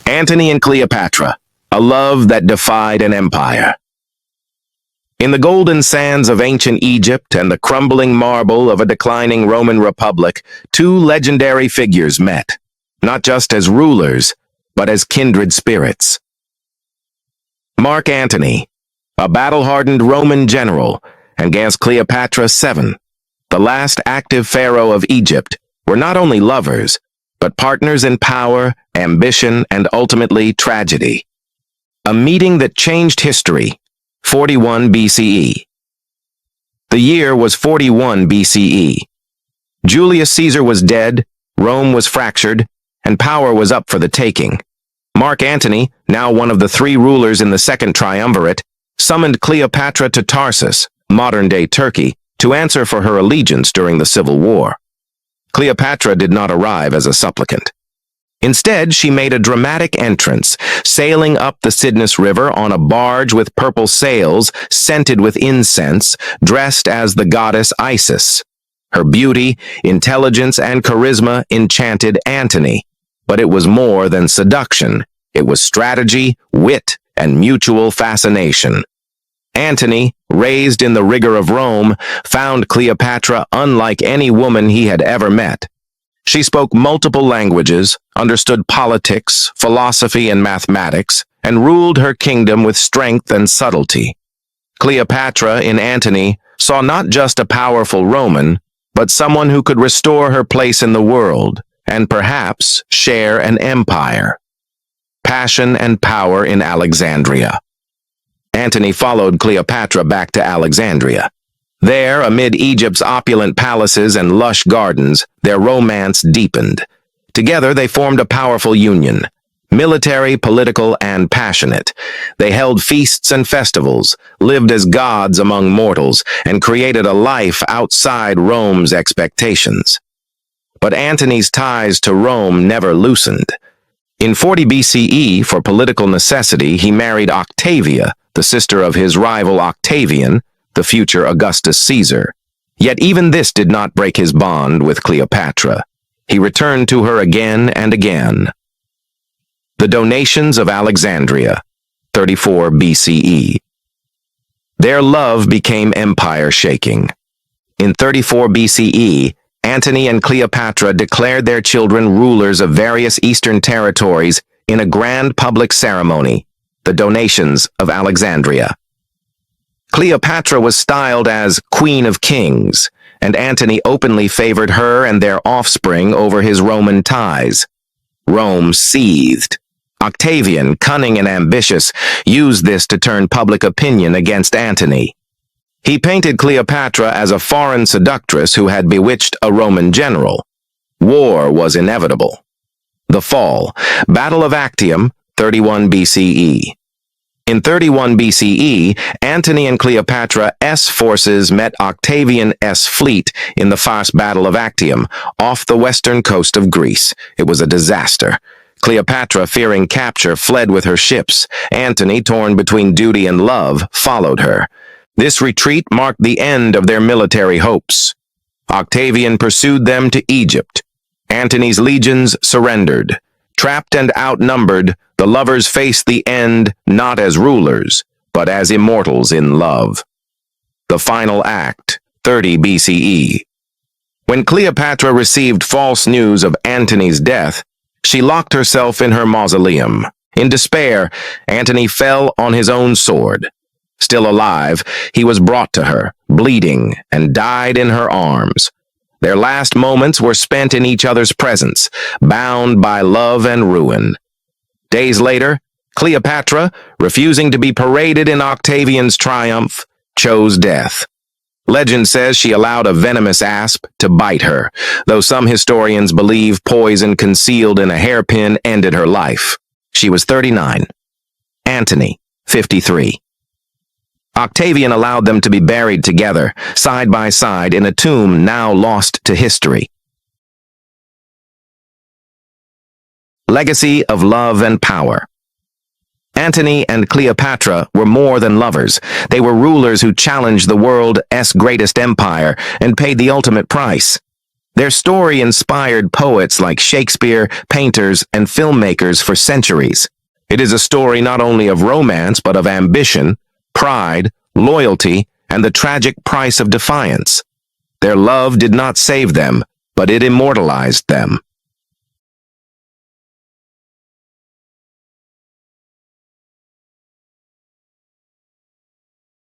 Antony and Cleopatra, a love that defied an empire. In the golden sands of ancient Egypt and the crumbling marble of a declining Roman Republic, two legendary figures met, not just as rulers, but as kindred spirits. Mark Antony, a battle-hardened Roman general, and Cleopatra VII, the last active pharaoh of Egypt, were not only lovers, but partners in power, ambition, and ultimately tragedy. A meeting that changed history, 41 BCE. The year was 41 BCE. Julius Caesar was dead, Rome was fractured, and power was up for the taking. Mark Antony, now one of the three rulers in the Second Triumvirate, summoned Cleopatra to Tarsus, modern-day Turkey, to answer for her allegiance during the Civil War. Cleopatra did not arrive as a supplicant. Instead, she made a dramatic entrance, sailing up the Cydnus River on a barge with purple sails, scented with incense, dressed as the goddess Isis. Her beauty, intelligence, and charisma enchanted Antony. But it was more than seduction. It was strategy, wit, and mutual fascination. Antony, raised in the rigor of Rome, found Cleopatra unlike any woman he had ever met. She spoke multiple languages, understood politics, philosophy, and mathematics, and ruled her kingdom with strength and subtlety. Cleopatra, in Antony, saw not just a powerful Roman, but someone who could restore her place in the world, and perhaps share an empire. Passion and power in Alexandria. Antony followed Cleopatra back to Alexandria. There, amid Egypt's opulent palaces and lush gardens, their romance deepened. Together, they formed a powerful union. Military, political, and passionate. They held feasts and festivals, lived as gods among mortals, and created a life outside Rome's expectations. But Antony's ties to Rome never loosened. In 40 BCE, for political necessity, he married Octavia, the sister of his rival Octavian, the future Augustus Caesar. Yet even this did not break his bond with Cleopatra. He returned to her again and again. The Donations of Alexandria, 34 BCE. Their love became empire-shaking. In 34 BCE, Antony and Cleopatra declared their children rulers of various eastern territories in a grand public ceremony, the Donations of Alexandria. Cleopatra was styled as Queen of Kings, and Antony openly favored her and their offspring over his Roman ties. Rome seethed. Octavian, cunning and ambitious, used this to turn public opinion against Antony. He painted Cleopatra as a foreign seductress who had bewitched a Roman general. War was inevitable. The Fall, Battle of Actium, 31 BCE. In 31 BCE, Antony and Cleopatra's forces met Octavian's fleet in the fierce Battle of Actium, off the western coast of Greece. It was a disaster. Cleopatra, fearing capture, fled with her ships. Antony, torn between duty and love, followed her. This retreat marked the end of their military hopes. Octavian pursued them to Egypt. Antony's legions surrendered. Trapped and outnumbered, the lovers faced the end not as rulers, but as immortals in love. The final act, 30 BCE. When Cleopatra received false news of Antony's death, she locked herself in her mausoleum. In despair, Antony fell on his own sword. Still alive, he was brought to her, bleeding, and died in her arms. Their last moments were spent in each other's presence, bound by love and ruin. Days later, Cleopatra, refusing to be paraded in Octavian's triumph, chose death. Legend says she allowed a venomous asp to bite her, though some historians believe poison concealed in a hairpin ended her life. She was 39. Antony, 53. Octavian allowed them to be buried together, side by side, in a tomb now lost to history. Legacy of love and power. Antony and Cleopatra were more than lovers. They were rulers who challenged the world's greatest empire and paid the ultimate price. Their story inspired poets like Shakespeare, painters, and filmmakers for centuries. It is a story not only of romance, but of ambition, pride, loyalty, and the tragic price of defiance. Their love did not save them, but it immortalized them.